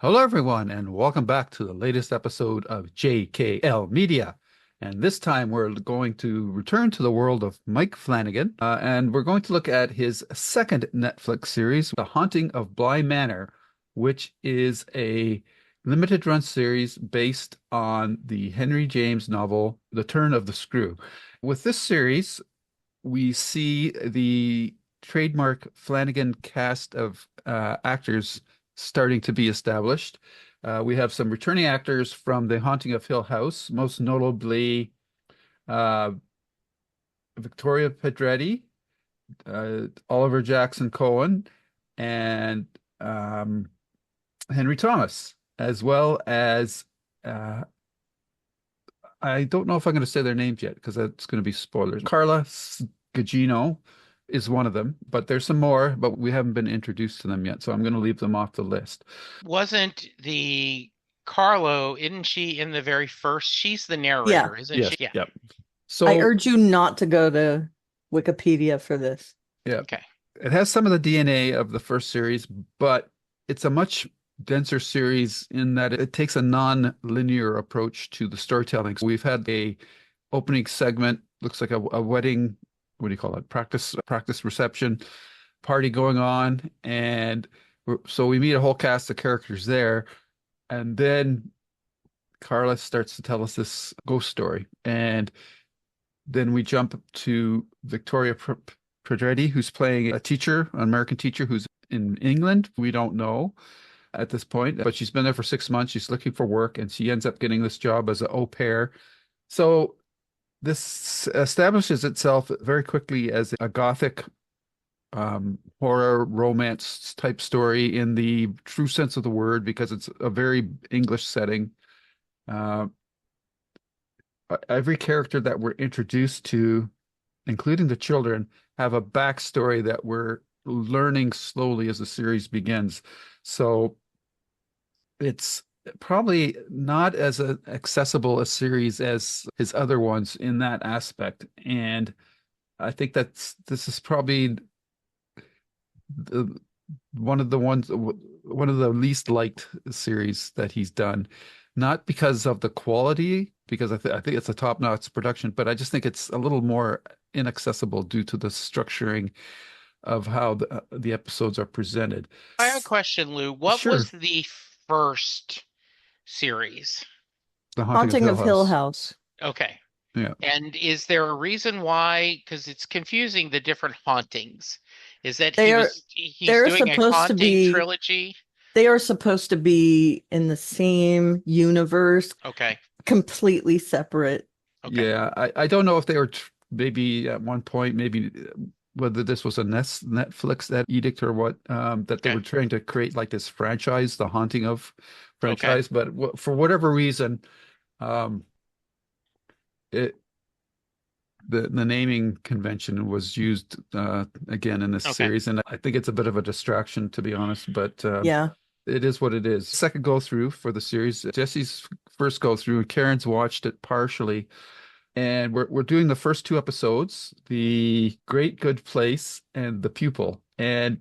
Hello, everyone, and welcome back to the latest episode of JKL Media. And this time we're going to return to the world of Mike Flanagan, and we're going to look at his second Netflix series, The Haunting of Bly Manor, which is a limited run series based on the Henry James novel, The Turn of the Screw. With this series, we see the trademark Flanagan cast of actors starting to be established. We have some returning actors from The Haunting of Hill House, most notably uh, Victoria Pedretti, Oliver Jackson Cohen, and um, Henry Thomas, as well as uh, I don't know if I'm going to say their names yet because that's going to be spoilers. Carla Gugino is one of them, but there's some more, but we haven't been introduced to them yet, so I'm going to leave them off the list. Wasn't the Carlo, isn't she in the very first? She's the Yeah, narrator, isn't Yes, she? Yeah. yep. I So, urge you not to go to Wikipedia for this. yeah, Okay. it has some of the DNA of the first series, but it's a much denser series in that it takes a non-linear approach to the storytelling. So we've had a opening segment, looks like a wedding, what do you call it? Practice reception party going on, and so we meet a whole cast of characters there, and then Carla starts to tell us this ghost story, and then we jump to Victoria Pedretti, who's playing a teacher, an American teacher who's in England. We don't know at this point, but she's been there for 6 months. She's looking for work, and she ends up getting this job as an au pair. So this establishes itself very quickly as a gothic horror romance type story in the true sense of the word because it's a very English setting. Uh, every character that we're introduced to, including the children, have a backstory that we're learning slowly as the series begins. So it's probably not as accessible a series as his other ones in that aspect. And I think this is probably the, one of the least liked series that he's done. Not because of the quality, because I think it's a top-notch production, but I just think it's a little more inaccessible due to the structuring of how the episodes are presented. I have a question, Lou. What Sure, was the first series? The Haunting of Haunting Hill of Hill House. House. Okay. Yeah. And is there a reason why? Because it's confusing the different hauntings. Is that They are he's they're doing a supposed to haunting be trilogy? they are supposed to be in the same universe, Okay. completely separate. Okay. Yeah, I don't know if they were maybe at one point, maybe whether this was a Netflix that edict or what, that they Okay. were trying to create like this franchise, the Haunting of Okay. franchise, but for whatever reason, um, it the naming convention was used again in this Okay. series, and I think it's a bit of a distraction to be honest, but Yeah. it is what it is. Second go through for the series, Jesse's first go through, and Karen's watched it partially. And we're doing the first two episodes, The Great Good Place and The Pupil. And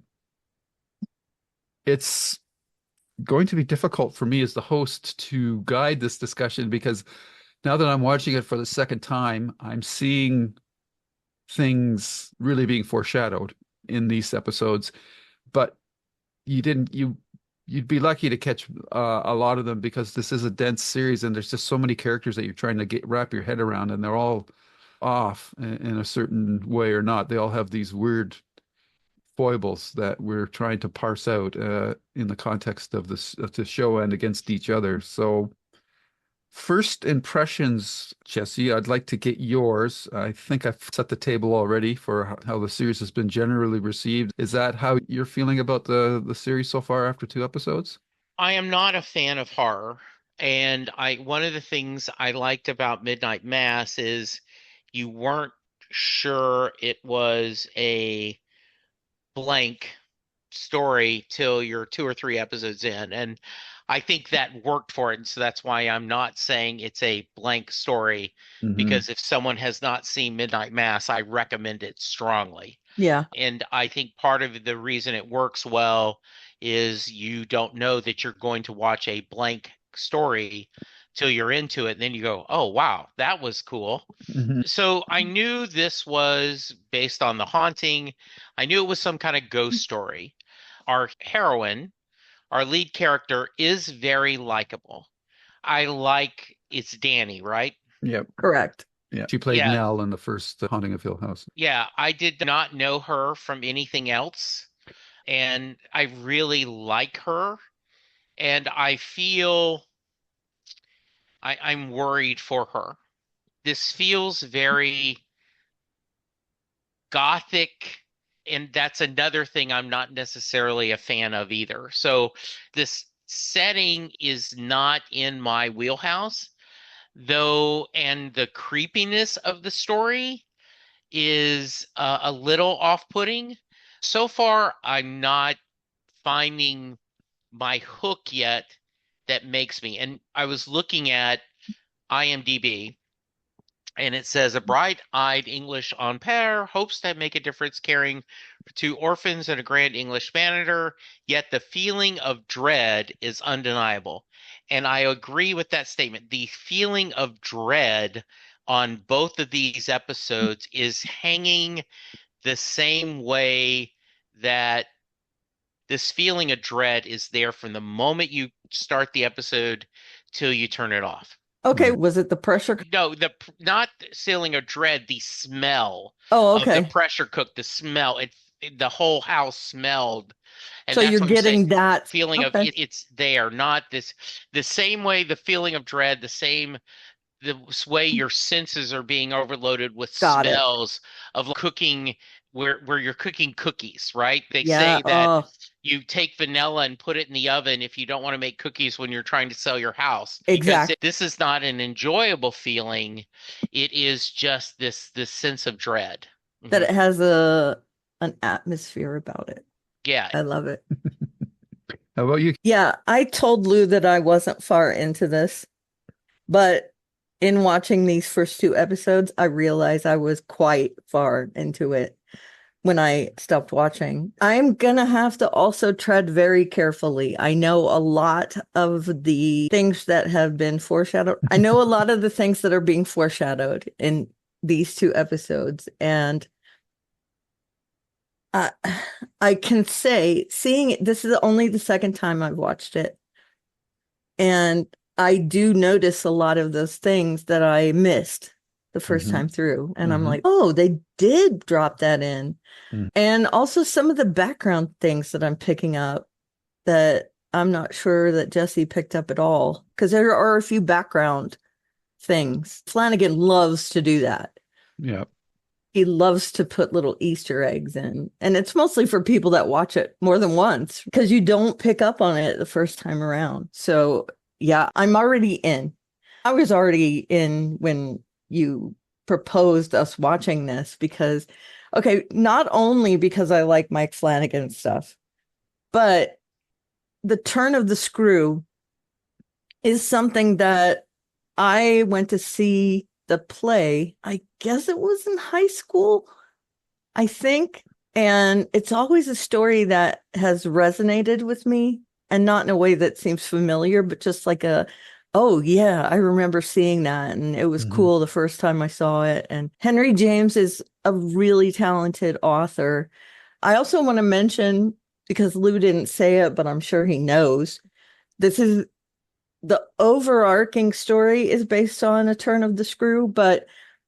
it's going to be difficult for me as the host to guide this discussion because now that I'm watching it for the second time, I'm seeing things really being foreshadowed in these episodes. But you didn't you you'd be lucky to catch a lot of them because this is a dense series and there's just so many characters that you're trying to wrap your head around, and they're all off in a certain way or not. They all have these weird foibles that we're trying to parse out in the context of the show and against each other. So first impressions, Jesse, I'd like to get yours. I think I've set the table already for how the series has been generally received. Is that how you're feeling about the series so far after two episodes? I am not a fan of horror, and I one of the things I liked about Midnight Mass is you weren't sure it was a blank story till you're two or three episodes in. And I think that worked for it. And so that's why I'm not saying it's a blank story, Hmm. because if someone has not seen Midnight Mass, I recommend it strongly. Yeah. And I think part of the reason it works well is you don't know that you're going to watch a blank story till you're into it, and then you go, oh wow, that was cool. Mhm. So I knew this was based on The Haunting. I knew it was some kind of ghost story. Our heroine, our lead character, is very likable. It's Danny, right? Yep. Correct. Yeah. She played Yeah, Nell in the first Haunting of Hill House. yeah. I did not know her from anything else, and I really like her. And I feel I'm worried for her. This feels very gothic, and that's another thing I'm not necessarily a fan of either. So this setting is not in my wheelhouse, though, and the creepiness of the story is a little off-putting. So far, I'm not finding my hook yet that makes me. And I was looking at IMDb, and it says a bright-eyed English en pair hopes to make a difference caring for two orphans and a grand English manager, yet the feeling of dread is undeniable. And I agree with that statement. The feeling of dread on both of these episodes is hanging the same way that this feeling of dread is there from the moment you start the episode till you turn it off. Okay, Right. was it the pressure? No, the not feeling of dread, the smell Oh, of the okay. pressure cook, the smell, the whole house smelled. And So you're that's what I'm saying. getting that. Feeling of Okay. it's there, not this the same way the feeling of dread, the way your senses are being overloaded with Got it. smells of cooking where you're cooking cookies, right? They Yeah. say that Oh, you take vanilla and put it in the oven if you don't want to make cookies when you're trying to sell your house, because exactly. this is not an enjoyable feeling. It is just this sense of dread. That Mhm. it has an atmosphere about it. Yeah. I love it. How about you? Yeah, I told Lou that I wasn't far into this, but in watching these first two episodes, I realized I was quite far into it when I stopped watching. I'm gonna have to also tread very carefully. I know a lot of the things that have been foreshadowed. I know a lot of the things that are being foreshadowed in these two episodes, and uh, I can say, seeing it, this is only the second time I've watched it, and I do notice a lot of those things that I missed the first Mhm. time through. And I'm Mhm. like, oh, they did drop that in. Mm. And also some of the background things that I'm picking up that I'm not sure that Jesse picked up at all, because there are a few background things. Flanagan loves to do that. Yeah. He loves to put little Easter eggs in. And it's mostly for people that watch it more than once because you don't pick up on it the first time around. So, yeah, I'm already in. I was already in when you proposed us watching this because, okay, not only because I like Mike Flanagan stuff, but the turn of the screw is something that I went to see the play. I guess it was in high school, I think. And it's always a story that has resonated with me, and not in a way that seems familiar, but just like oh, yeah, I remember seeing that. And it was Mhm. cool the first time I saw it. And Henry James is a really talented author. I also want to mention, because Lou didn't say it, but I'm sure he knows, this is the overarching story is based on A Turn of the Screw, but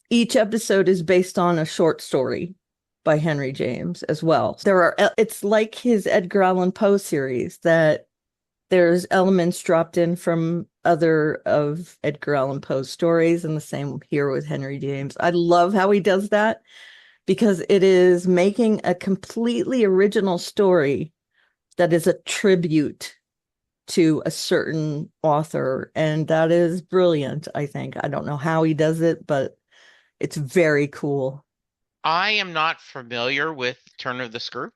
each episode is based on a short story by Henry James as well. It's like his Edgar Allan Poe series, that there's elements dropped in from other of Edgar Allan Poe's stories, and the same here with Henry James. I love how he does that because it is making a completely original story that is a tribute to a certain author, and that is brilliant. I think, I don't know how he does it, but it's very cool. I am not familiar with Turn of the Screw.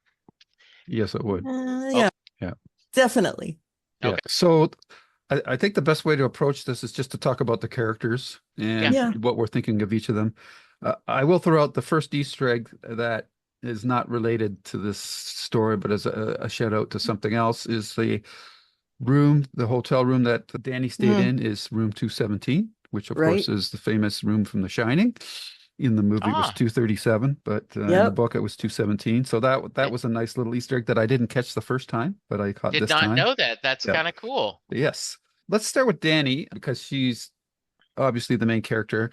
Yes, it would. Oh, Yeah, Yeah. definitely. Yeah. okay. So I think the best way to approach this is just to talk about the characters Yeah. and Yeah. what we're thinking of each of them. I will throw out the first Easter egg that is not related to this story, but as a shout out to something else, is the hotel room that Danny stayed Mm, in is room 217, which of course right. is the famous room from The Shining. In the movie it was Ah, 237, but in the Yep. book it was 217. So that did, was a nice little Easter egg that I didn't catch the first time, but I caught did this not time. know that. That's Yeah. kind of cool. Yes. Let's start with Danny because she's obviously the main character.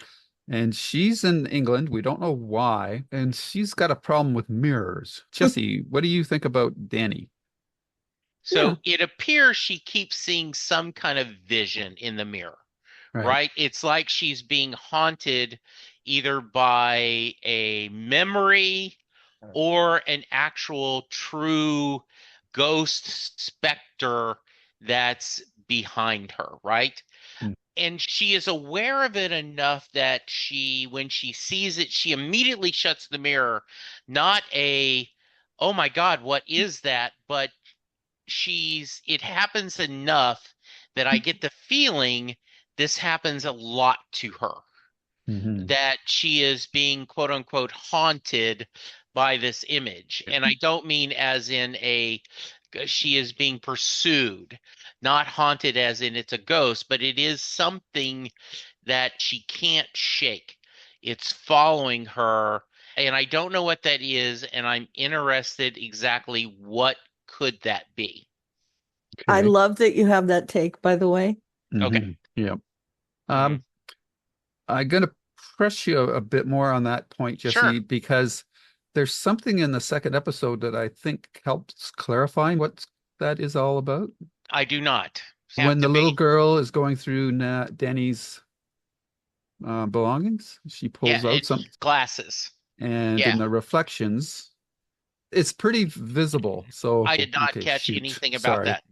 And she's in England. We don't know why. And she's got a problem with mirrors. Jesse, what do you think about Danny? Yeah. So it appears she keeps seeing some kind of vision in the mirror, Right. right? It's like she's being haunted either by a memory or an actual true ghost specter that's behind her, right? Mm. And she is aware of it enough that when she sees it, she immediately shuts the mirror. Not a, oh my God, what is that? But it happens enough that I get the feeling this happens a lot to her, Hmm. that she is being quote unquote haunted by this image. And I don't mean as in she is being pursued, not haunted as in it's a ghost, but it is something that she can't shake. It's following her, and I don't know what that is, and I'm interested exactly what could that be. I Okay. love that you have that take, by the way. Okay. Yeah. Hmm. Um, I'm gonna press you a bit more on that point, Sure. Jesse, because there's something in the second episode that I think helps clarifying what that is all about. I do not have When to the little be. girl is going through Danny's belongings, she Yeah, pulls out it's some, glasses. and Yeah, in the reflections, it's pretty visible. So, I did not okay, catch shoot. anything about Sorry. that.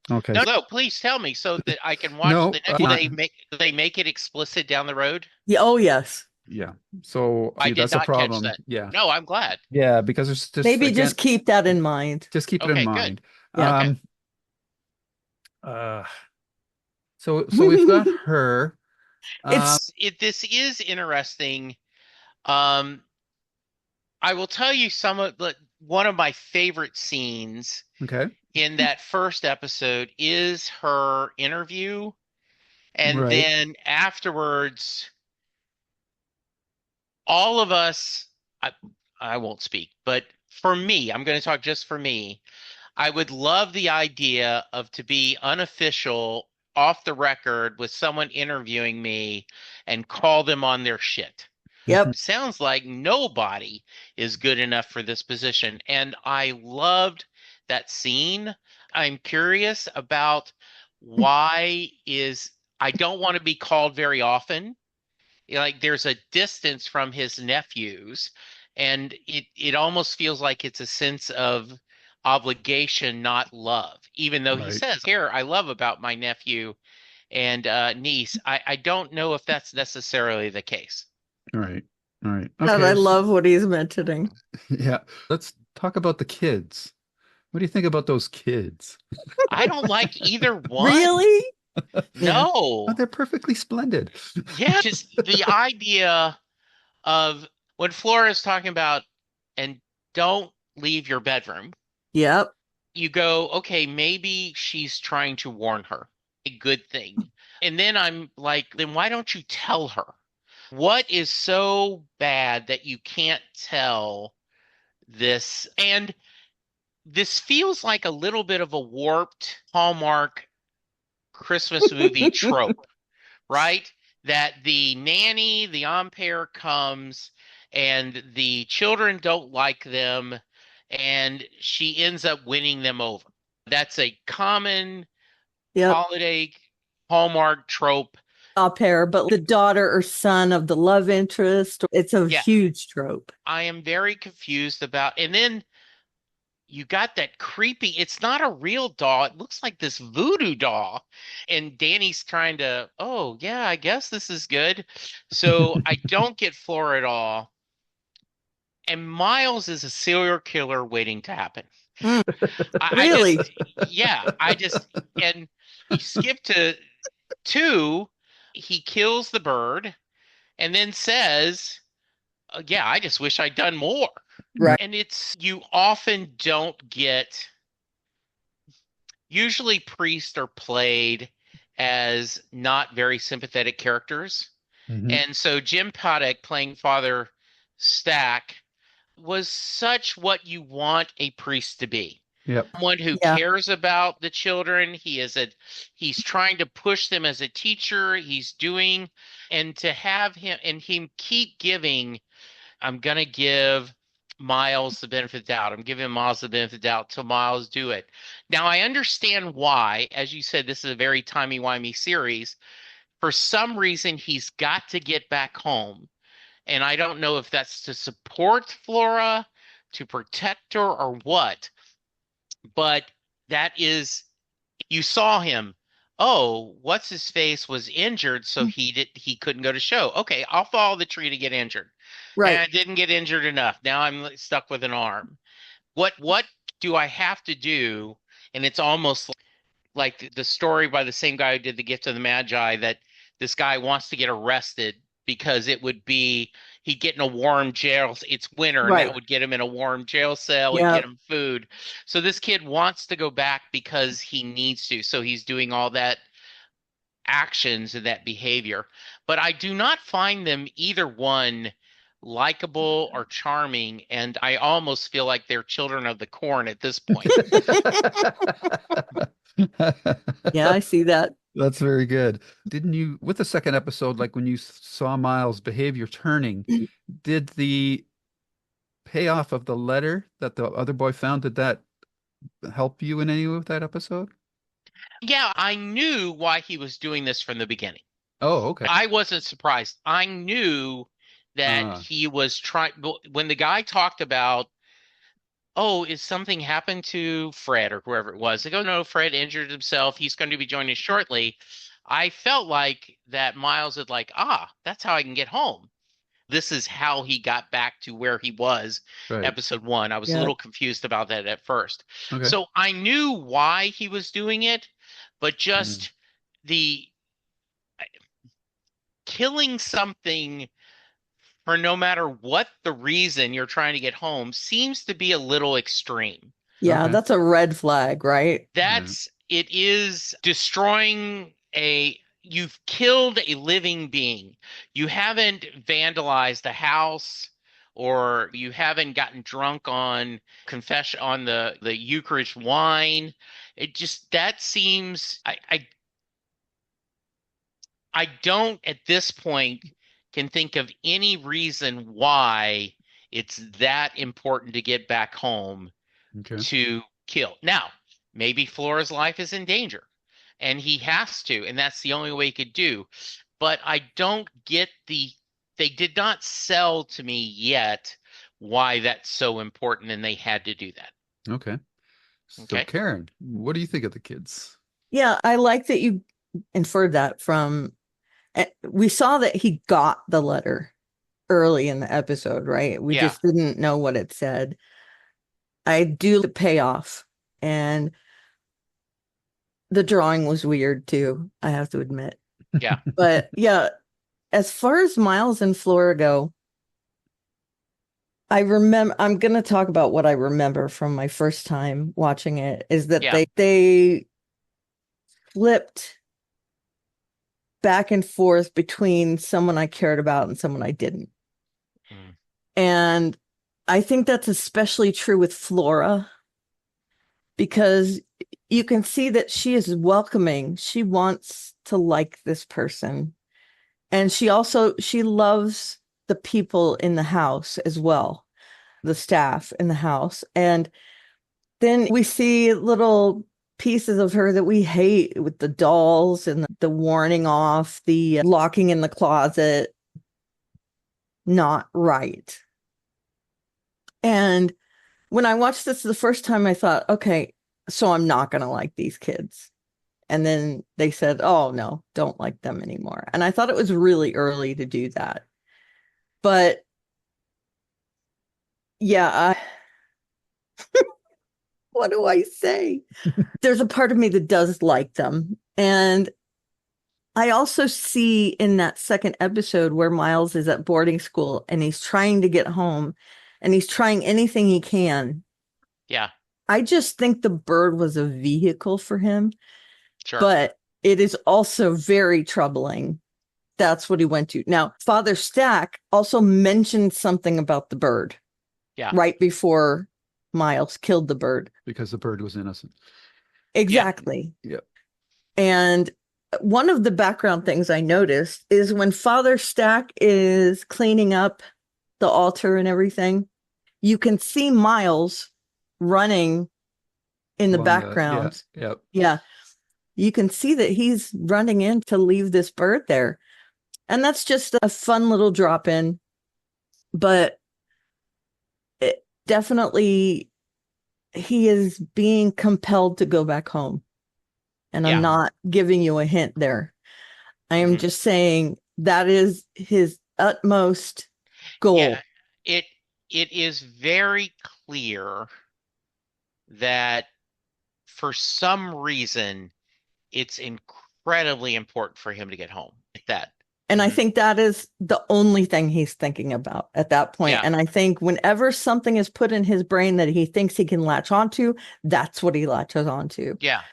Okay. No, no, please tell me so that I can watch No, the next. not, Do they make it explicit down the road? Yeah. Oh, yes. yeah. So, I see, did that's a not catch problem. that. Yeah. No, I'm glad. Yeah, because there's just, Maybe again, just keep that in mind. just keep it in Okay, good. mind. Yeah. Okay. Um, uh, so we've got her. Um, This is interesting. Um, I will tell you one of my favorite scenes okay. in that first episode is her interview, and Right. then afterwards all of us, I, I won't speak, but for me, I'm going to talk just for me. I would love the idea of to be unofficial, off the record with someone interviewing me and call them on their shit. Mhm. Yep. Sounds like nobody is good enough for this position. And I loved that scene. I'm curious about why is I don't want to be called very often, like there's a distance from his nephews, and it almost feels like it's a sense of obligation, not love, even though he Right. says here I love about my nephew and niece. I don't know if that's necessarily the case. Right. Right. And Okay. I love what he's mentioning. Yeah. Let's talk about the kids. What do you think about those kids? I don't like either one. Really? Yeah. Oh, No. they're perfectly splendid. Yeah, just the idea of when Flora is talking about and don't leave your bedroom, Yep. you go, okay, maybe she's trying to warn her, a good thing. And then I'm like, then why don't you tell her? What is so bad that you can't tell this? And this feels like a little bit of a warped Hallmark Christmas movie trope, right? That the nanny, the ampere comes and the children don't like them and she ends up winning them over. That's a common Yep. holiday Hallmark trope. Au pair, but the daughter or son of the love interest. It's a Yeah, huge trope. I am very confused about. And then you got that creepy, it's not a real doll. It looks like this voodoo doll. And Danny's trying to, oh, yeah, I guess this is good. So I don't get Flora at all. And Miles is a serial killer waiting to happen. Mm, I really? just, yeah, and you skip to two, he kills the bird and then says, yeah, I just wish I'd done more. Right. And you often don't get, usually priests are played as not very sympathetic characters. Hmm. And so Jim Paddock playing Father Stack was such what you want a priest to be. Yep. Someone who Yeah. cares about the children. He's trying to push them as a teacher. He's doing, and to have him keep giving, I'm gonna give Miles the benefit of the doubt. I'm giving Miles the benefit of the doubt till Miles do it. Now I understand why, as you said, this is a very timey-wimey series. For some reason, he's got to get back home. And I don't know if that's to support Flora, to protect her, or what. But that is, you saw him. Oh, what's his face was injured, so he couldn't go to show. Okay, I'll follow the tree to get injured. And Right. I didn't get injured enough. Now I'm stuck with an arm. What do I have to do? And it's almost like the story by the same guy who did the Gift of the Magi, that this guy wants to get arrested because it would be he'd get in a warm jail. It's winter, and that Right. would get him in a warm jail cell and Yeah. get him food. So this kid wants to go back because he needs to. So he's doing all that actions and that behavior. But I do not find them either one likable or charming, and I almost feel like they're children of the corn at this point. Yeah, I see that. That's very good. Didn't you, with the second episode, like when you saw Miles' behavior turning, did the payoff of the letter that the other boy found, did that help you in any way with that episode? Yeah, I knew why he was doing this from the beginning. Oh, okay. I wasn't surprised. I knew that Uh, he was trying. When the guy talked about, oh, is something happened to Fred or whoever it was? They go, no, Fred injured himself. He's going to be joining us shortly. I felt like that Miles had like, that's how I can get home. This is how he got back to where he was right. episode one. I was a Yeah. little confused about that at first. Okay. So I knew why he was doing it, but Mm, just the killing something for no matter what the reason you're trying to get home seems to be a little extreme. Yeah, okay. that's a red flag, right? Yeah. It is destroying you've killed a living being. You haven't vandalized a house, or you haven't gotten drunk on confession on the Eucharist wine. It just, that seems, I don't at this point can think of any reason why it's that important to get back home Okay. to kill. Now, maybe Flora's life is in danger and he has to, and that's the only way he could do. But I don't get they did not sell to me yet why that's so important and they had to do that. Okay. So Okay. Karen, what do you think of the kids? Yeah, I like that you inferred that from. We saw that he got the letter early in the episode, right? We Yeah. just didn't know what it said. I do the payoff, and the drawing was weird too, I have to admit. Yeah. But yeah, as far as Miles and Flora go, I'm going to talk about what I remember from my first time watching it, is that Yeah. they flipped back and forth between someone I cared about and someone I didn't. Mm. And I think that's especially true with Flora, because you can see that she is welcoming. She wants to like this person. And she loves the people in the house as well, the staff in the house. And then we see little pieces of her that we hate, with the dolls and the warning off, the locking in the closet. Not right. And when I watched this the first time, I thought, okay, so I'm not going to like these kids. And then they said, oh, no, don't like them anymore. And I thought it was really early to do that. But yeah, what do I say? There's a part of me that does like them. And I also see in that second episode where Miles is at boarding school and he's trying to get home, and he's trying anything he can. Yeah, I just think the bird was a vehicle for him, sure. but it is also very troubling. That's what he went to. Now, Father Stack also mentioned something about the bird Yeah. right before Miles killed the bird. Because the bird was innocent. Exactly. Yep. And one of the background things I noticed is when Father Stack is cleaning up the altar and everything, you can see Miles running in the background. Yep. Yeah. You can see that he's running in to leave this bird there. And that's just a fun little drop in. But it definitely, he is being compelled to go back home. And I'm Yeah. not giving you a hint there. I am Mhm. just saying that is his utmost goal. Yeah, it is very clear that for some reason it's incredibly important for him to get home. Like that. And I Mhm. think that is the only thing he's thinking about at that point. Yeah. And I think whenever something is put in his brain that he thinks he can latch onto, that's what he latches onto. Yeah.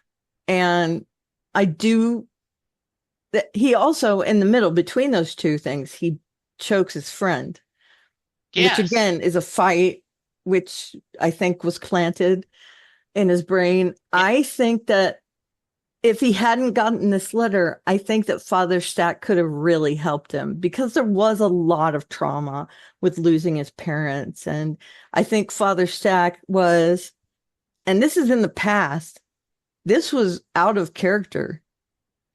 And I do that. He also, in the middle between those two things, he chokes his friend, which Yes. again is a fight, which I think was planted in his brain. Yeah. I think that if he hadn't gotten this letter, I think that Father Stack could have really helped him because there was a lot of trauma with losing his parents. And I think Father Stack was, and this is in the past, this was out of character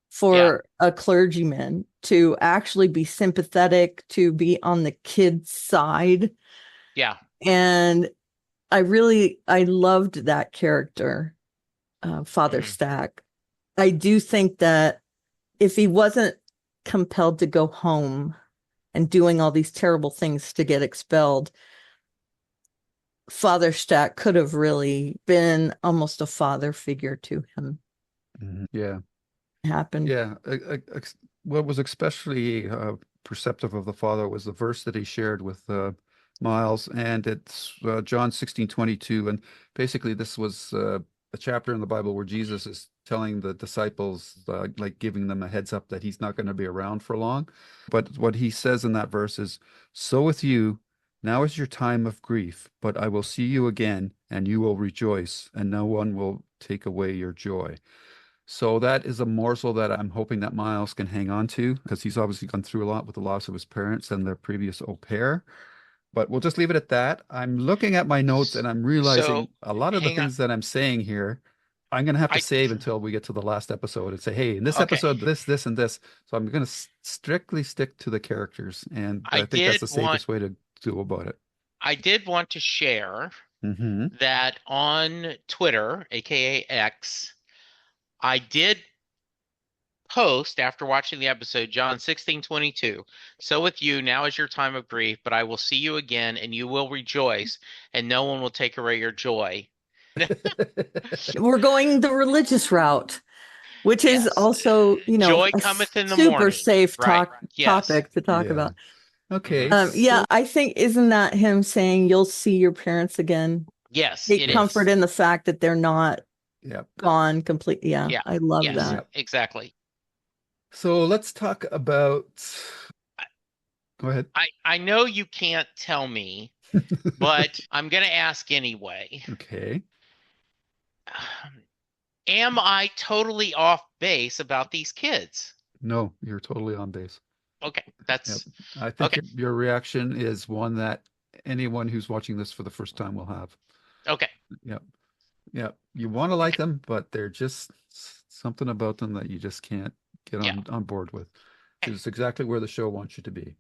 for a clergyman to actually be sympathetic, to be on the kid's side. Yeah. And I loved that character, Father Stack. I do think that if he wasn't compelled to go home and doing all these terrible things to get expelled, Father Stack could have really been almost a father figure to him. Mm-hmm. Yeah. Happened. Yeah. What was especially perceptive of the father was the verse that he shared with Miles, and it's John 16:22. And basically, this was a chapter in the Bible where Jesus is telling the disciples, like giving them a heads up that he's not going to be around for long. But what he says in that verse is, "So with you, now is your time of grief, but I will see you again, and you will rejoice, and no one will take away your joy." So that is a morsel that I'm hoping that Miles can hang on to because he's obviously gone through a lot with the loss of his parents and their previous au pair. But we'll just leave it at that. I'm looking at my notes and I'm So realizing a lot of the hang on. things that I'm saying here, I'm going to have to I save until we get to the last episode and say, hey, in this okay. episode, this, and this. So I'm going to strictly stick to the characters. And I think that's the safest way to go about it. I did want to share Mm-hmm. that on Twitter, aka X, I did post after watching the episode John 16:22. So with you now is your time of grief, but I will see you again and you will rejoice, and no one will take away your joy. We're going the religious route, which is Yes. also, Joy a cometh in the super morning. safe Right. Yes. topic to talk Yeah. about. Okay. Yeah, I think, isn't that him saying you'll see your parents again? Yes, Take it comfort is. in the fact that they're not Yep. gone completely. Yeah, Yeah. I love Yes, that. Yep. exactly. So let's talk about. Go ahead. I know you can't tell me, but I'm going to ask anyway. Okay. Am I totally off base about these kids? No, you're totally on base. Okay, Yep. that's I think okay. your reaction is one that anyone who's watching this for the first time will have. Okay. Yep. Yep. You want to like them, but they're just something about them that you just can't get Yeah. on board with. It's exactly where the show wants you to be.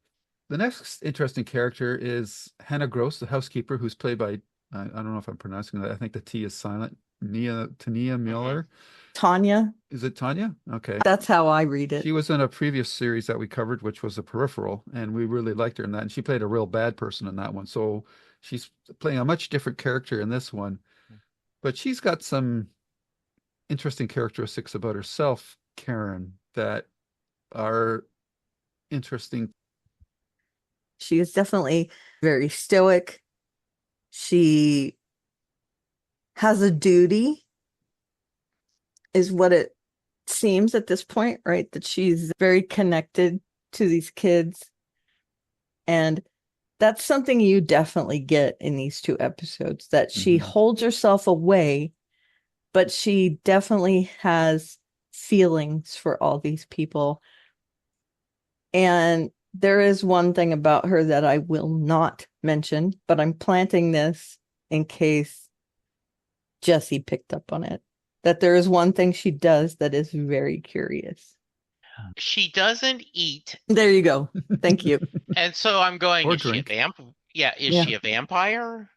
The next interesting character is Hannah Gross, the housekeeper, who's played by, I don't know if I'm pronouncing that. I think the T is silent. Tania Miller. Tanya. Is it Tanya? Okay. That's how I read it. She was in a previous series that we covered, which was The Peripheral, and we really liked her in that. And she played a real bad person in that one. So she's playing a much different character in this one. But she's got some interesting characteristics about herself, Karen, that are interesting. She is definitely very stoic, She has a duty, is what it seems at this point, right? That she's very connected to these kids. And that's something you definitely get in these two episodes, that she holds herself away, but she definitely has feelings for all these people. And there is one thing about her that I will not mention, but I'm planting this in case Jesse picked up on it. That there is one thing she does that is very curious. She doesn't eat. There you go. Thank you. And so I'm going, Or is she a drink. Yeah, is Yeah. she a vampire?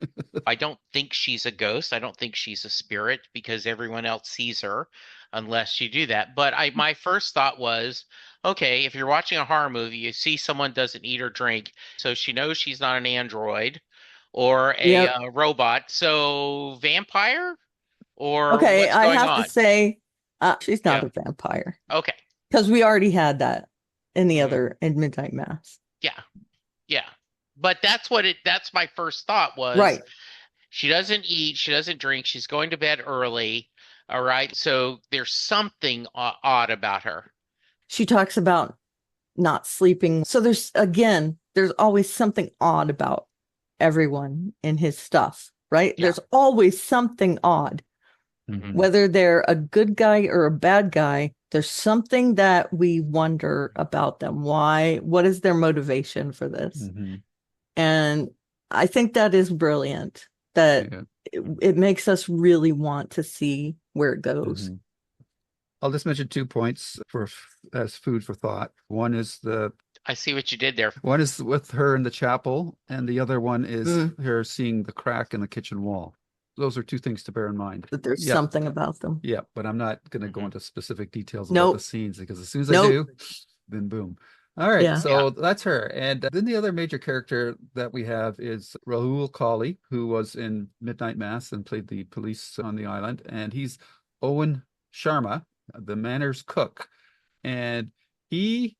I don't think she's a ghost. I don't think she's a spirit because everyone else sees her unless you do that. But my first thought was, okay, if you're watching a horror movie, you see someone doesn't eat or drink, so she knows she's not an android or a Yep. robot. So vampire or Okay, what's I going have to on? say, she's not Yeah. a vampire Okay. because we already had that in the Mhm. other in Midnight Mass. Yeah. Yeah. But that's my first thought was Right. she doesn't eat, she doesn't drink, she's going to bed early. All right. So there's something odd about her. She talks about not sleeping. So there's always something odd about everyone in his stuff, right? Yeah. There's always something odd. Mhm. Whether they're a good guy or a bad guy, there's something that we wonder about them. Why? What is their motivation for this? And I think that is brilliant. That Yeah. it makes us really want to see where it goes. I'll just mention 2 points as food for thought. One is I see what you did there. one is with her in the chapel, and the other one is her seeing the crack in the kitchen wall. Those are 2 things to bear in mind. That there's Yeah. something about them. Yeah, but I'm not going to go into specific details about Nope. the scenes because as soon as I Nope. do, then boom. All right, Yeah. so that's her. And then the other major character that we have is Rahul Kali, who was in Midnight Mass and played the police on the island. And he's Owen Sharma, the manor's cook. And he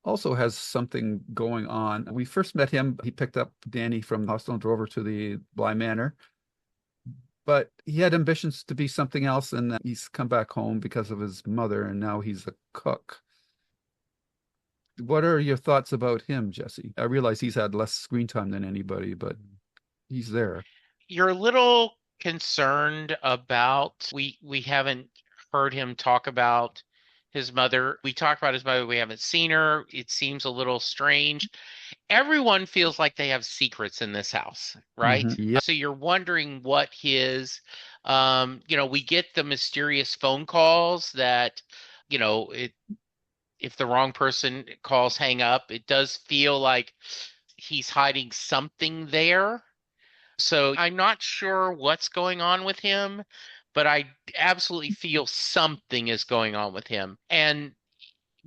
also has something going on. We first met him, he picked up Danny from the hospital and drove her to the Bly Manor. But he had ambitions to be something else, and he's come back home because of his mother, and now he's a cook. What are your thoughts about him, Jesse? I realize he's had less screen time than anybody, but he's there. You're a little concerned about we haven't heard him talk about his mother. We talked about his mother, we haven't seen her. It seems a little strange. Everyone feels like they have secrets in this house, right? Yeah. So you're wondering what we get the mysterious phone calls that, if the wrong person calls, hang up. It does feel like he's hiding something there. So I'm not sure what's going on with him, but I absolutely feel something is going on with him. And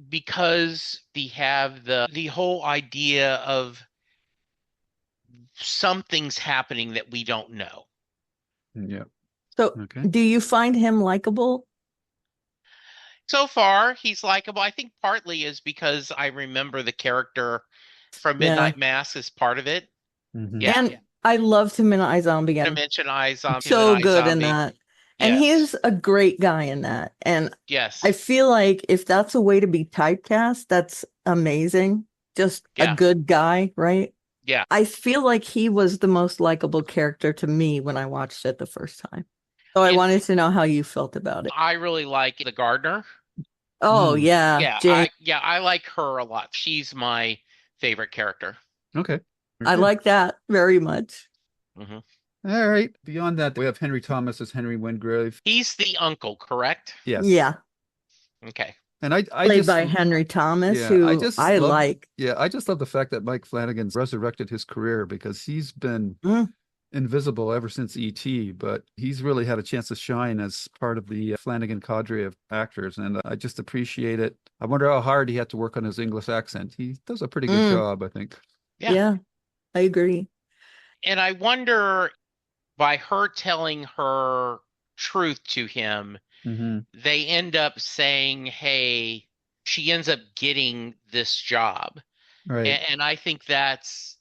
because we have the whole idea of something's happening that we don't know. Yeah. So Okay. do you find him likable? So far, he's likable. I think partly is because I remember the character from Midnight Mass as part of it. Yeah. And I loved him in iZombie again. Dimension iZombie. So good in that. And Yes. he is a great guy in that. And Yes. I feel like if that's a way to be typecast, that's amazing. Just a good guy, right? Yeah. I feel like he was the most likable character to me when I watched it the first time. So I wanted to know how you felt about it. I really like the gardener. Oh, yeah. Yeah, I like her a lot. She's my favorite character. Okay. I like that very much. Mhm. All right. Beyond that, we have Henry Thomas as Henry Wingrave. He's the uncle, correct? Yes. Yeah. Okay. And I Played just by Henry Thomas, yeah, who I love, like. Yeah, I just love the fact that Mike Flanagan's resurrected his career because he's been invisible ever since E.T., but he's really had a chance to shine as part of the Flanagan cadre of actors, and I just appreciate it. I wonder how hard he had to work on his English accent. He does a pretty good job, I think. Yeah, I agree. And I wonder, by her telling her truth to him, they end up saying, hey, she ends up getting this job. Right. And I think that's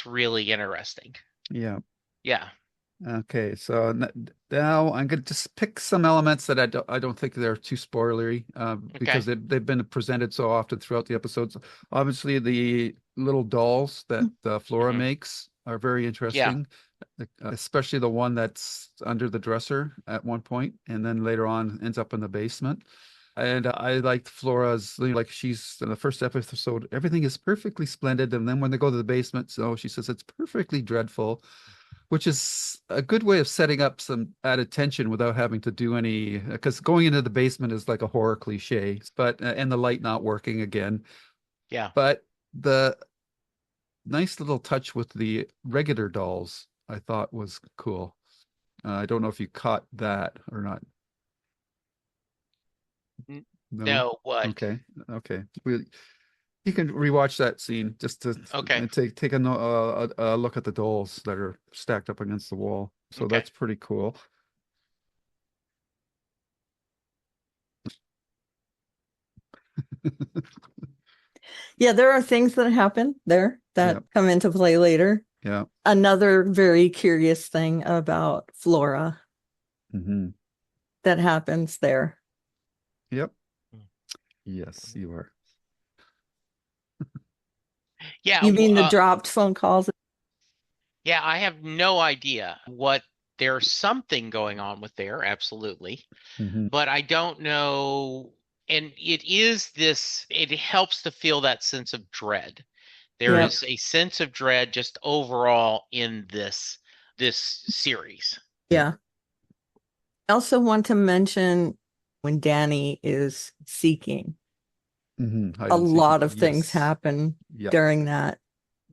really interesting. Yeah. Yeah. Okay, so now I'm going to just pick some elements that I don't think they're too spoilery, because Okay. they've been presented so often throughout the episodes. Obviously, the little dolls that Flora Hmm. makes are very Yeah. interesting, especially the one that's under the dresser at one point, and then later on ends up in the basement. And I liked Flora's, like she's in the first episode, everything is perfectly splendid, and then when they go to the basement, so she says it's perfectly dreadful, which is a good way of setting up some added tension without having to do any, because going into the basement is like a horror cliche, but and the light not working again. Yeah. But the nice little touch with the regular dolls I thought was cool. I don't know if you caught that or not. N- No? No, what? Okay. Okay. You can rewatch that scene just to Okay. take a look at the dolls that are stacked up against the wall. So Okay. that's pretty cool. Yeah, there are things that happen there that Yeah. come into play later. Yeah. Another very curious thing about Flora Hmm. that happens there. Yep. Yes, you are. Yeah. You mean the dropped phone calls? Yeah, I have no idea what there's something going on with there, absolutely. Hmm. But I don't know. And it helps to feel that sense of dread. There Yep. is a sense of dread just overall in this series. Yeah. I also want to mention when Danny is seeking, Hmm. Hide a and seek. lot of things Yes. happen Yep. during that.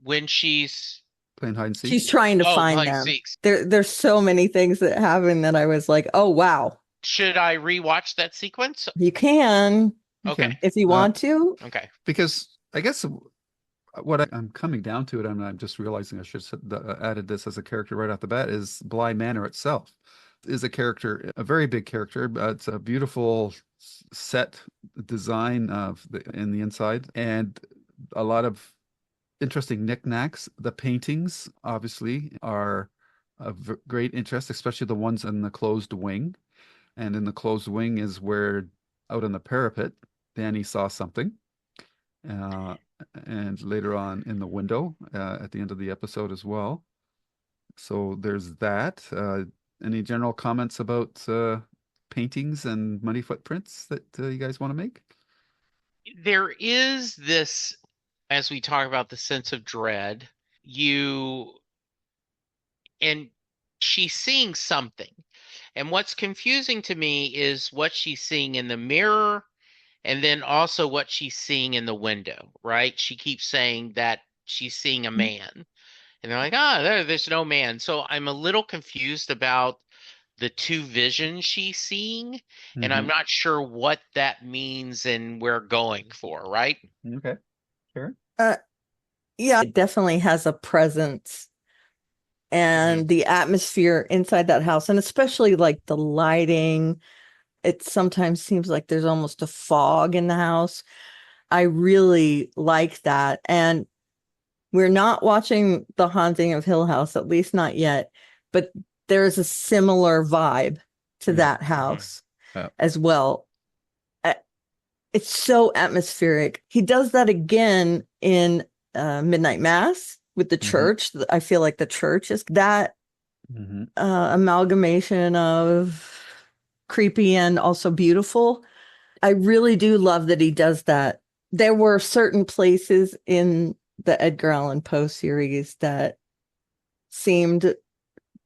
When she's Playing hide and seek. She's trying to find playing them. Zeke's. There's so many things that happen that I was like, oh wow. Should I rewatch that sequence? You can You Okay. can. if you want to. Okay. Because I guess what I'm coming down to it, I'm just realizing I should have added this as a character right off the bat, is Bly Manor itself is a character, a very big character. It's a beautiful set design in the inside, and a lot of interesting knickknacks. The paintings, obviously, are of great interest, especially the ones in the closed wing. And in the closed wing is where, out on the parapet, Danny saw something. Uh, and later on in the window at the end of the episode as well. So there's that. Any general comments about paintings and money footprints that you guys want to make? There is this, as we talk about the sense of dread, you and she's seeing something. And what's confusing to me is what she's seeing in the mirror and then also what she's seeing in the window, right? She keeps saying that she's seeing a man. And they're like, there's no man. So I'm a little confused about the two visions she's seeing, and I'm Hmm. not sure what that means and we're going for, right? Okay, sure. Uh, yeah, it definitely has a presence Hmm. and the atmosphere inside that house, and especially like the lighting. It sometimes seems like there's almost a fog in the house. I really like that. And we're not watching The Haunting of Hill House, at least not yet, but there's a similar vibe to Yeah. that Hmm. house as well. Uh, It's so atmospheric. He does that again in Midnight Mass with the Hmm. church. I feel like the church is that Hmm. amalgamation of creepy and also beautiful. I really do love that he does that. There were certain places in the Edgar Allan Poe series that seemed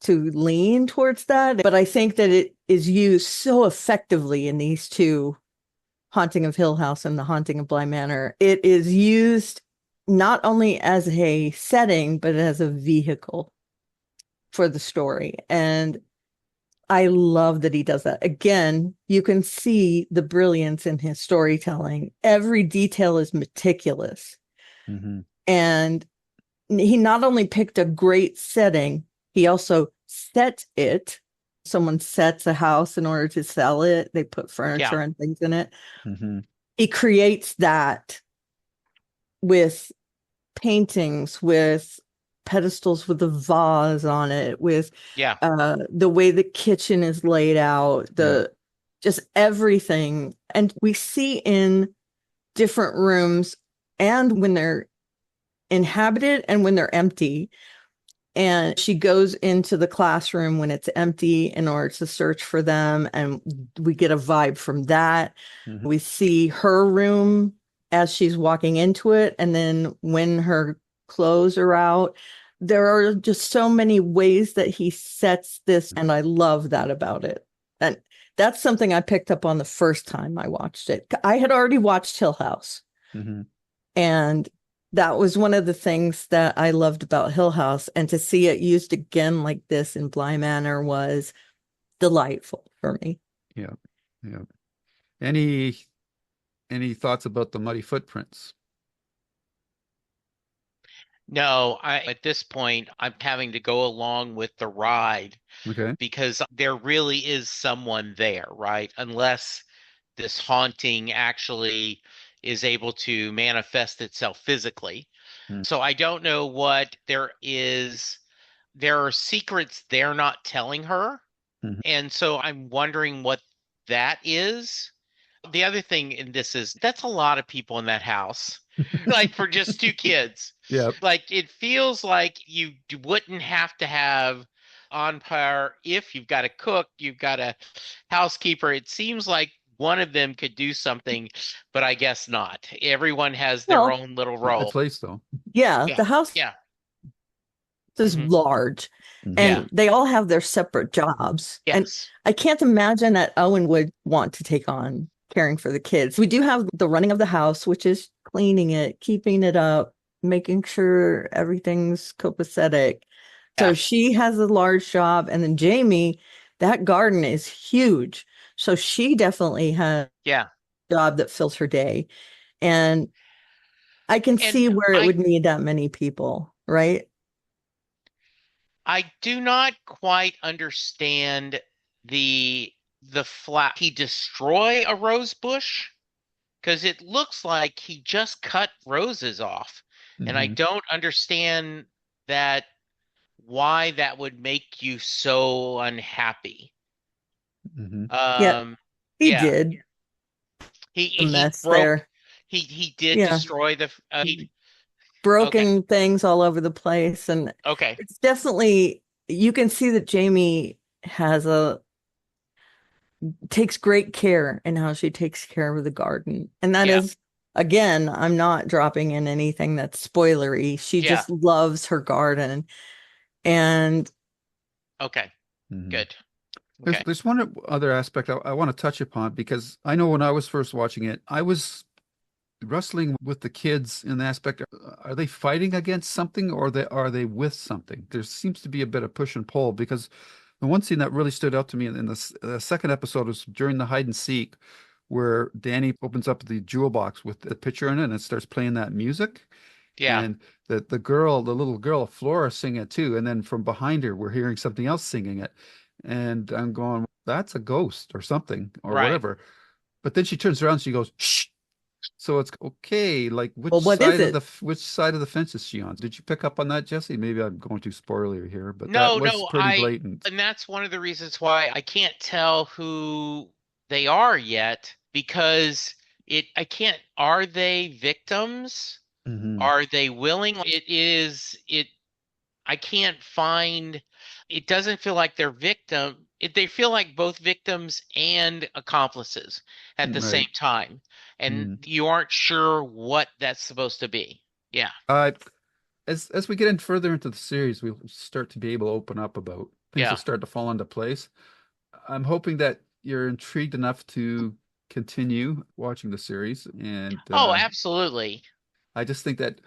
to lean towards that, but I think that it is used so effectively in these two, Haunting of Hill House and The Haunting of Bly Manor. It is used not only as a setting, but as a vehicle for the story. And I love that he does that. Again, you can see the brilliance in his storytelling. Every detail is meticulous. Hmm. And he not only picked a great setting, he also set it. Someone sets a house in order to sell it. They put Yeah. furniture and things in it. Hmm. He creates that with paintings, with pedestals with a vase on it, with Yeah. the way the kitchen is laid out, Yeah. the just everything. And we see in different rooms and when they're inhabited and when they're empty. And she goes into the classroom when it's empty in order to search for them. And we get a vibe from that. Mhm. We see her room as she's walking into it. And then when her clothes are out, there are just so many ways that he sets this. And I love that about it. And that's something I picked up on the first time I watched it. I had already watched Hill House. Mhm. And that was one of the things that I loved about Hill House. And to see it used again like this in Bly Manor was delightful for me. Yeah. Yeah. Any any thoughts about the muddy footprints? No, at this point, I'm having to go along with the ride Okay. because there really is someone there, right? Unless this haunting actually is able to manifest itself physically. Mm. So I don't know what there is. There are secrets they're not telling her. Mhm. And so I'm wondering what that is. The other thing in this is that's a lot of people in that house, like for just two kids. Yeah. Like it feels like you wouldn't have to have on par if you've got a cook, you've got a housekeeper. It seems like one of them could do something, but I guess not. Everyone has their Well, own little A role. place though. yeah, Yeah. the house Yeah. is Hmm. large Mhm. Yeah. and they all have their separate jobs. And Yes. I can't imagine that Owen would want to take on caring for the kids. We do have the running of the house, which is cleaning it, keeping it up, making sure everything's copacetic. So Yeah. she has a large job. And then Jamie, that garden is huge. So she definitely has Yeah. a job that fills her day. And I can And see where it I would need that many people, right? I do not quite understand the flat he destroy a rose bush because it looks like he just cut roses off. And I Mhm. don't understand that why that would make you so unhappy. Mhm. Yeah, Um he yeah, did a he mess broke there. he did Yeah, destroy the he okay. broken things all over the place. And Okay. it's definitely, you can see that Jamie has a, takes great care in how she takes care of the garden. And that Yeah. is, again, I'm not dropping in anything that's spoilery. She Yeah. just loves her garden. And Okay. Mhm. Good. There's Okay. there's one other aspect I want to touch upon because I know when I was first watching it, I was wrestling with the kids in the aspect, are they fighting against something or are they with something? There seems to be a bit of push and pull because the one scene that really stood out to me in the second episode was during the hide and seek where Danny opens up the jewel box with the picture in it and it starts playing that music. Yeah. And the little girl, Flora, singing it too. And then from behind her, we're hearing something else singing it. And I'm going, that's a ghost or something or Right. whatever. But then she turns around and she goes, shh. So it's okay. Like well, what is it? which side of the fence is she on? Did you pick up on that, Jesse? Maybe I'm going too spoilery here, but that No, was no, pretty blatant. and that's one of the reasons why I can't tell who they are yet because I can't, are they victims? Hmm. Are they willing? I can't find, it doesn't feel like they're they feel like both victims and accomplices at the Right. same time. And Mm. you aren't sure what that's supposed to be. Yeah. Uh, as we get in further into the series, we'll start to be able to open up about things will Yeah. start to fall into place. I'm hoping that you're intrigued enough to continue watching the series, and Oh, absolutely. I just think that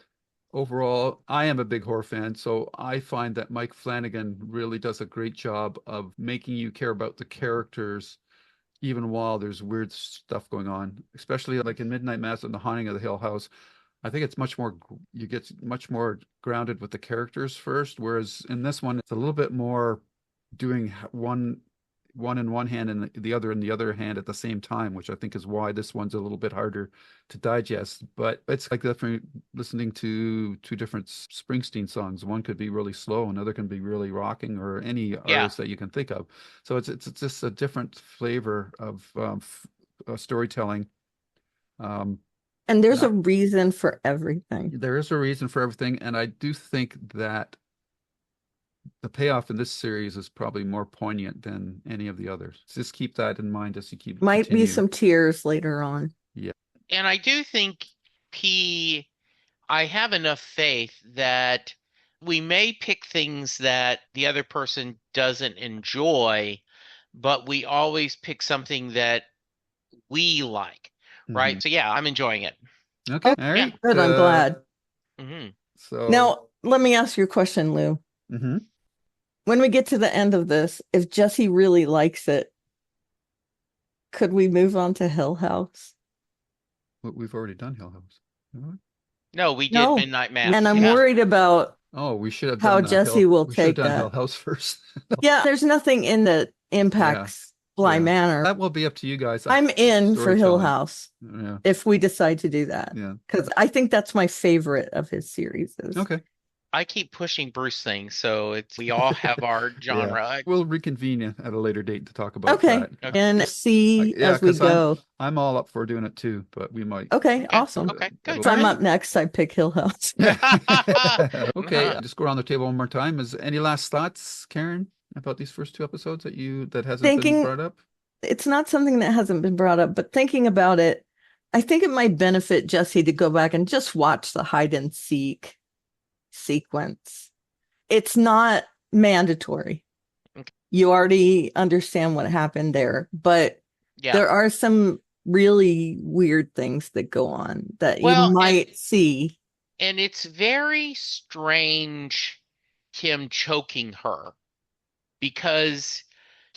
overall, I am a big horror fan, so I find that Mike Flanagan really does a great job of making you care about the characters even while there's weird stuff going on, especially like in Midnight Mass and The Haunting of the Hill House. I think it's much more, you get much more grounded with the characters first, whereas in this one, it's a little bit more doing one one in one hand and the other in the other hand at the same time, which I think is why this one's a little bit harder to digest. But it's like that for listening to two different Springsteen songs. One could be really slow, another can be really rocking, or any Yeah. artist that you can think of. So it's just a different flavor of storytelling. And there's a reason for everything. There is a reason for everything, and I do think that the payoff in this series is probably more poignant than any of the others. Just keep that in mind as you keep Might continue. be some tears later on. Yeah. And I do think I have enough faith that we may pick things that the other person doesn't enjoy, but we always pick something that we like, right? Mhm. So yeah, I'm enjoying it. Okay. All right. Good, I'm glad. Mm-hmm. So Now, let me ask you a question, Lou. Mm-hmm. When we get to the end of this, if Jesse really likes it, could we move on to Hill House? We've already done Hill House. No, we did No. Midnight Mass. And I'm Yeah. worried about Oh, we should have how done Jesse will we should have take done Hill that. House first. Yeah, there's nothing in that impacts Bly Yeah. Manor. That will be up to you guys. I'm in for Hill Storytelling. House Yeah. if we decide to do that. Yeah. Because I think that's my favorite of his series. Okay. I keep pushing Bruce things, so we all have our genre. Yeah. We'll reconvene at a later date to talk about Okay. that. And see Yeah, as we 'cause go. I'm all up for doing it too, but we might. Okay, awesome. Okay, good. If I'm up next, I pick Hill House. Okay, just go around the table one more time. Is any last thoughts, Karen, about these first two episodes that hasn't been brought up? It's not something that hasn't been brought up, but thinking about it, I think it might benefit Jesse to go back and just watch the hide and seek sequence. It's not mandatory. Okay. You already understand what happened there, but there are some really weird things that go on that you might see. And it's very strange him choking her, because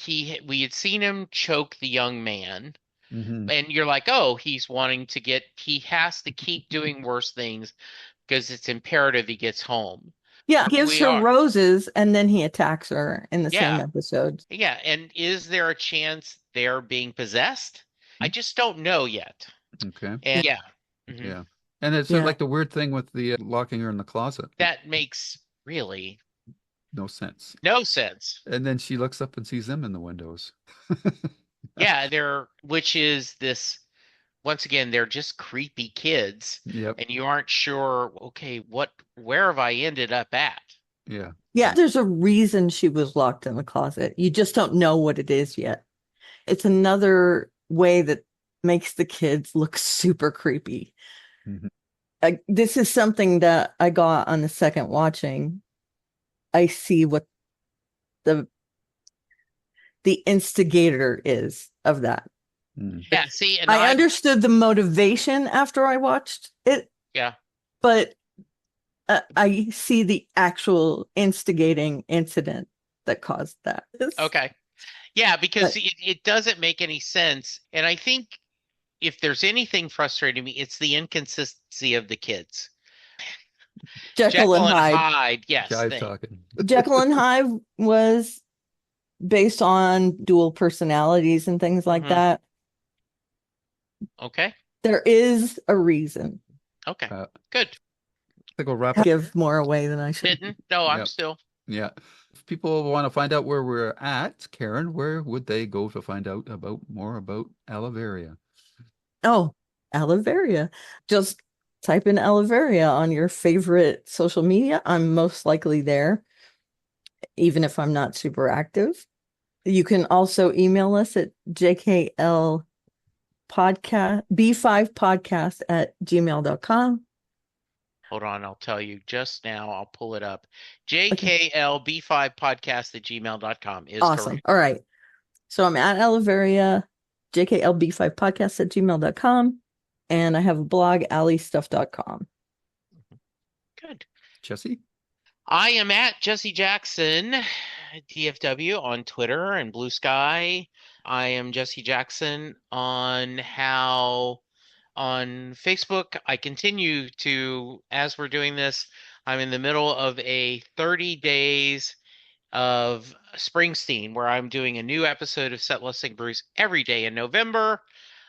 we had seen him choke the young man. Mm-hmm. And you're like, oh, he has to keep doing worse things because it's imperative he gets home. Yeah, gives her roses and then he attacks her in the same episode. Yeah, and is there a chance they're being possessed? I just don't know yet. Okay. And yeah. And it's like the weird thing with the locking her in the closet. That makes really no sense. No sense. And then she looks up and sees them in the windows. Yeah, which is this. Once again, they're just creepy kids. Yep. And you aren't sure, okay, where have I ended up at? Yeah. Yeah, there's a reason she was locked in the closet. You just don't know what it is yet. It's another way that makes the kids look super creepy. Mm-hmm. This is something that I got on the second watching. I see what the instigator is of that. Yeah, see, and I understood the motivation after I watched it. Yeah. But I see the actual instigating incident that caused that. Okay. Yeah, because it doesn't make any sense. And I think if there's anything frustrating me, it's the inconsistency of the kids. Jekyll and Hyde. Yes. Jekyll and Hyde was based on dual personalities and things like that. Okay. There is a reason. Okay. Good. I think we'll wrap up. Give more away than I should. Didn't? No, I'm still. Yeah. If people want to find out where we're at, Karen, where would they go to find out more about Aliveria? Oh, Aliveria. Just type in Aliveria on your favorite social media. I'm most likely there, even if I'm not super active. You can also email us at JKL podcast b5podcast@gmail.com. Hold on, I'll tell you just now. I'll pull it up. JKLB5podcast@gmail.com is awesome. correct. All right. So I'm at Aliveria, JKLB5podcast@gmail.com, and I have a blog, alleystuff.com. Good. Jesse? I am at Jesse Jackson, DFW on Twitter and Blue Sky. I am Jesse Jackson on Facebook. I continue to, as we're doing this, I'm in the middle of a 30 days of Springsteen, where I'm doing a new episode of Set Listing Bruce every day in November.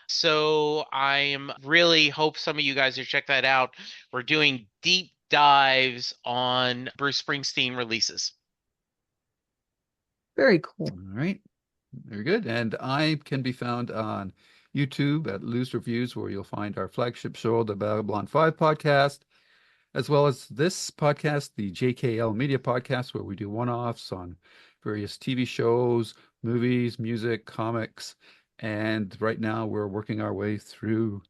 So I'm really hope some of you guys will check that out. We're doing deep dives on Bruce Springsteen releases. Very cool. All right. Very good. And I can be found on YouTube at Loose Reviews, where you'll find our flagship show, the Babylon 5 podcast, as well as this podcast, the JKL Media Podcast, where we do one-offs on various TV shows, movies, music, comics. And right now we're working our way through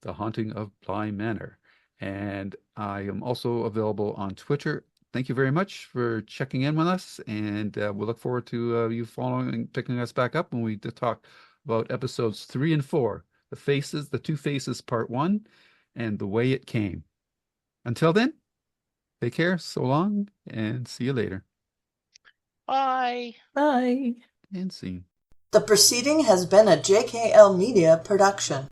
The Haunting of Bly Manor. And I am also available on Twitter. Thank you very much for checking in with us. And we'll look forward to you picking us back up when we talk about episodes 3 and 4, The Two Faces Part 1, and The Way It Came. Until then, take care, so long, and see you later. Bye. Bye. And scene. The proceeding has been a JKL Media production.